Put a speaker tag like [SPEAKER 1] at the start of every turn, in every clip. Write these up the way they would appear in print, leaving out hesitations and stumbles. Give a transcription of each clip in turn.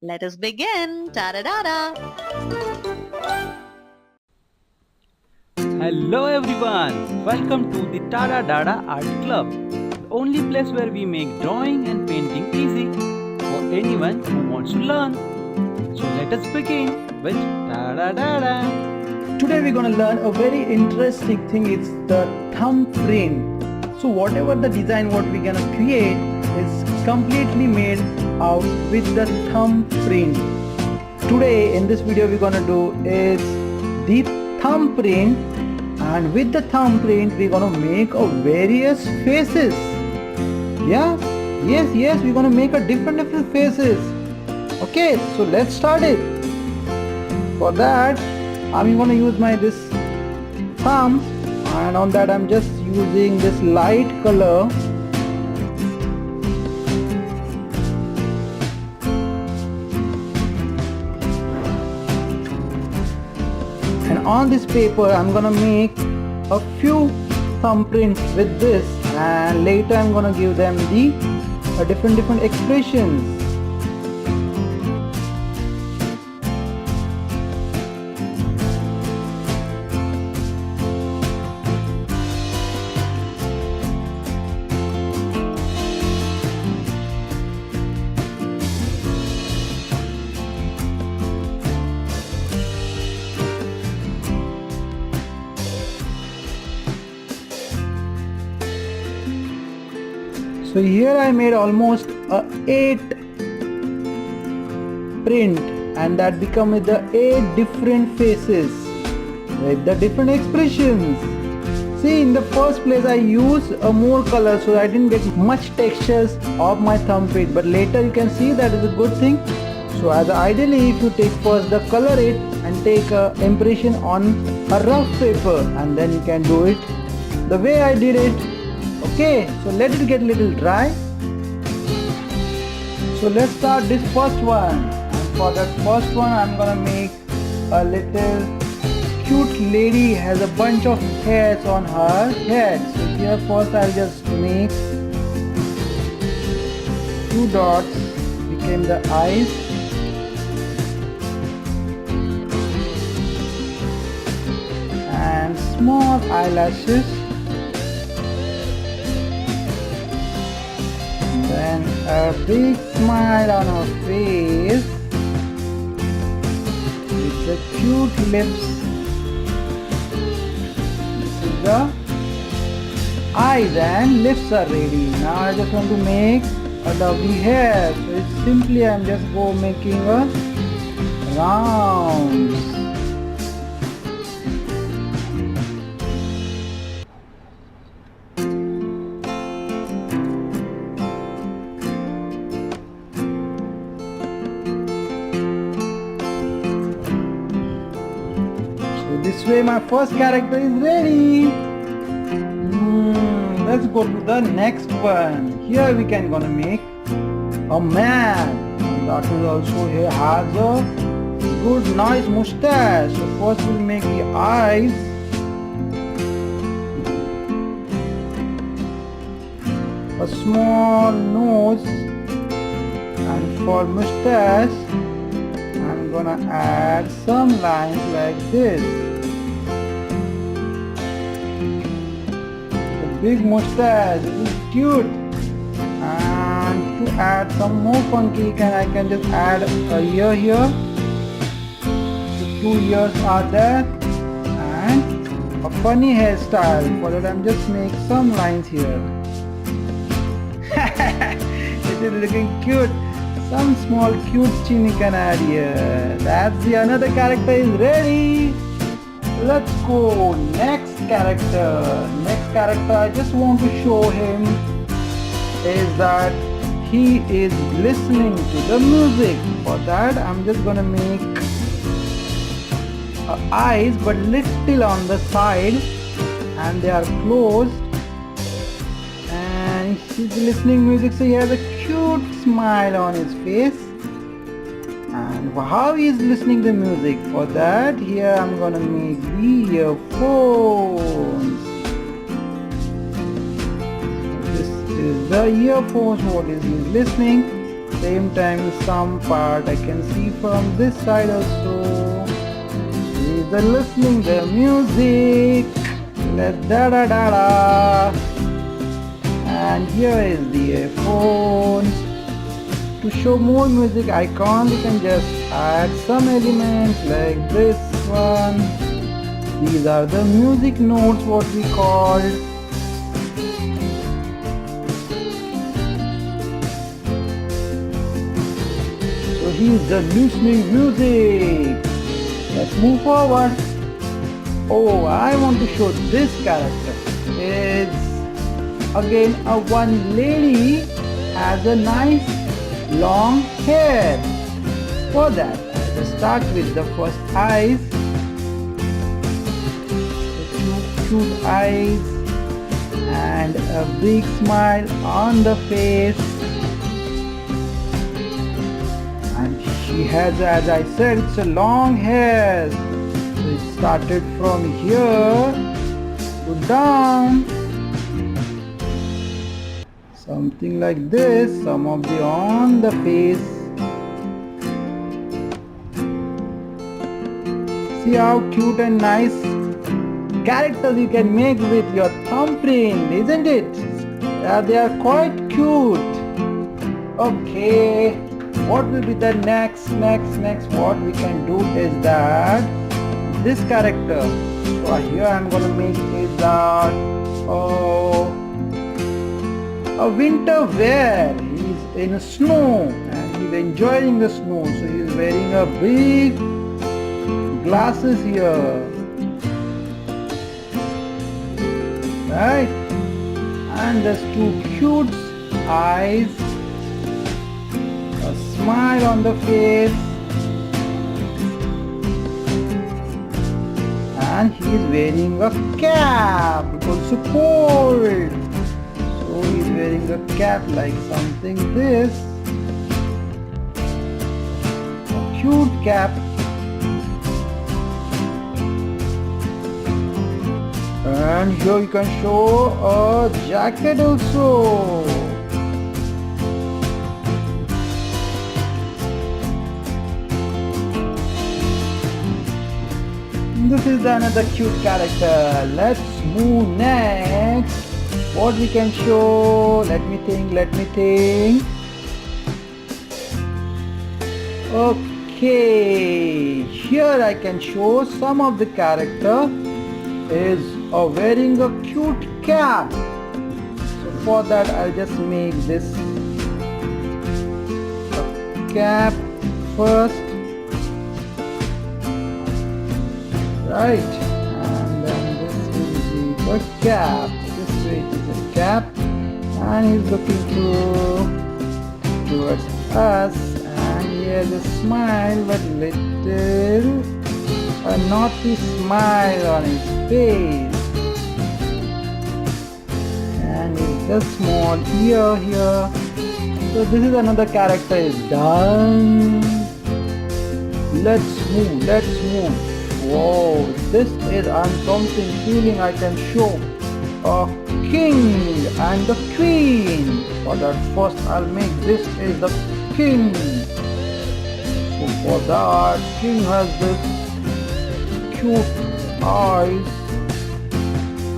[SPEAKER 1] Let us begin. TADA-DADA.
[SPEAKER 2] Hello everyone, welcome to the TADA-DADA Art Club, the only place where we make drawing and painting easy for anyone who wants to learn. So let us begin with TADA-DADA.
[SPEAKER 3] Today we're going to learn a very interesting thing. It's the thumbprint. So whatever the design what we're going to create is completely made out with the thumbprint. Today in this video we're going to do is the thumbprint, and with the thumbprint we're going to make a various faces. Yes, we're going to make a different faces. Okay, so let's start it. For that I'm going to use my this thumb, and on that I'm just using this light color. And on this paper I'm gonna make a few thumbprints with this, and later I'm gonna give them the different expressions. So here I made almost 8 print, and that become with the 8 different faces with the different expressions. See, in the first place I use a more color, so I didn't get much textures of my thumbprint, but later you can see that is a good thing. So as ideally if you take first the color it and take a impression on a rough paper, and then you can do it the way I did it. Okay, so let it get a little dry. So let's start this first one, and for that first one I'm gonna make a little cute lady, has a bunch of hairs on her head. So here first I'll just make 2 dots, became the eyes, and small eyelashes, then a big smile on her face with the cute lips. This is the eyes, and lips are ready. Now I just want to make a doggy hair, so it's simply I'm just making a round. This way my first character is ready. Let's go to the next one. Here we can gonna make a man, and that is also here has a good nice mustache. So first we'll make the eyes, a small nose, and for mustache I'm gonna add some lines like this. Big mustache, this is cute. And to add some more funky, I can just add a ear here. So 2 ears are there, and a funny hairstyle. For that I'm just make some lines here. It is looking cute. Some small cute chin you can add here. That's the another character is ready. Let's go next character. Next character I just want to show him is that he is listening to the music. For that I'm just gonna make eyes but little on the side, and they are closed, and he's listening music, so he has a cute smile on his face. And how he is listening to music, for that here I'm gonna make the earphones. This is the earphones what is he listening. same time some part I can see from this side also. He's listening the music. Let's da-da-da-da. And here is the earphone. To show more music icon, we can just add some elements like this one. These are the music notes, what we called. So he's the listening music. Let's move forward. Oh, I want to show this character. It's again a one lady has a nice long hair. For that, let's start with the first eyes. The cute eyes and a big smile on the face. And she has, as I said, it's a long hair. So it started from here to down. Something like this, some of the on the face. See how cute and nice characters you can make with your thumbprint, isn't it? They are quite cute. Okay, what will be the next? What we can do is that this character. So here I'm gonna make it that a winter wear. He's in snow and he's enjoying the snow. So he's wearing a big glasses here. Right? And there's two cute eyes. A smile on the face. And he's wearing a cap because it's cold. So he's wearing a cap like something this. A cute cap. And here you can show a jacket also. This is another cute character. Let's move next. What we can show? Let me think. Okay, here I can show some of the character is wearing a cute cap. So for that I'll just make this cap first. Right, and then this will be the cap. This way it is a cap, and he's looking towards us, and he has a smile, but little a naughty smile on his face, and he's a small ear here. So this is another character is done. Let's move. Whoa, this is something feeling I can show a king and the queen. For that first I'll make this is the king. So for that king has this cute eyes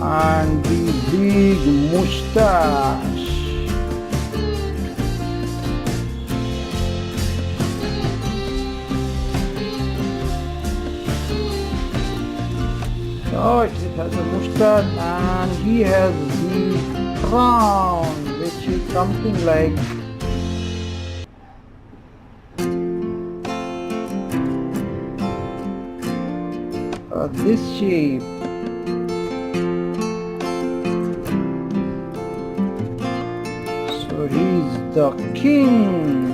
[SPEAKER 3] and the big mustache. Oh, it has a mustache and he has the crown, which is something like this shape. So he's the king.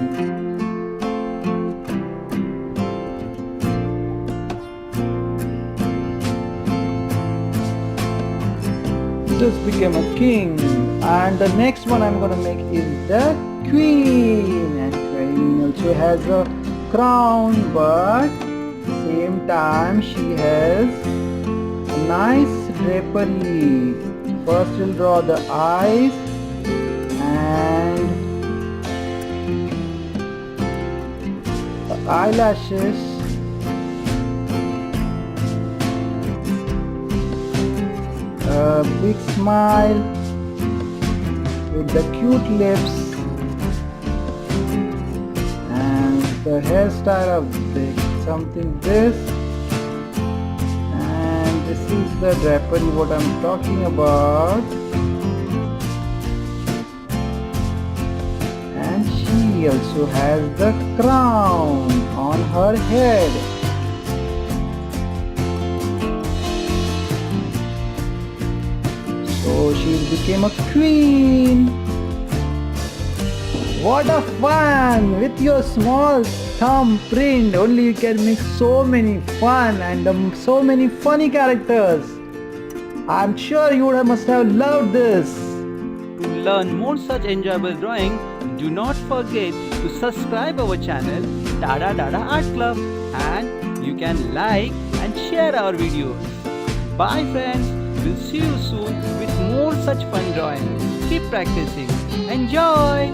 [SPEAKER 3] Just became a king, and the next one I'm gonna make is the queen, and queen also has a crown, but same time she has a nice drapery. First we'll draw the eyes and eyelashes, a big smile with the cute lips, and the hairstyle of something this, and this is the drapery what I'm talking about. And she also has the crown on her head. So she became a queen. What a fun! With your small thumbprint, only you can make so many fun and so many funny characters. I'm sure you must have loved this.
[SPEAKER 2] To learn more such enjoyable drawing, do not forget to subscribe our channel TADA-DADA Art Club, and you can like and share our videos. Bye friends, we'll see you soon with more such fun drawing. Keep practicing. Enjoy!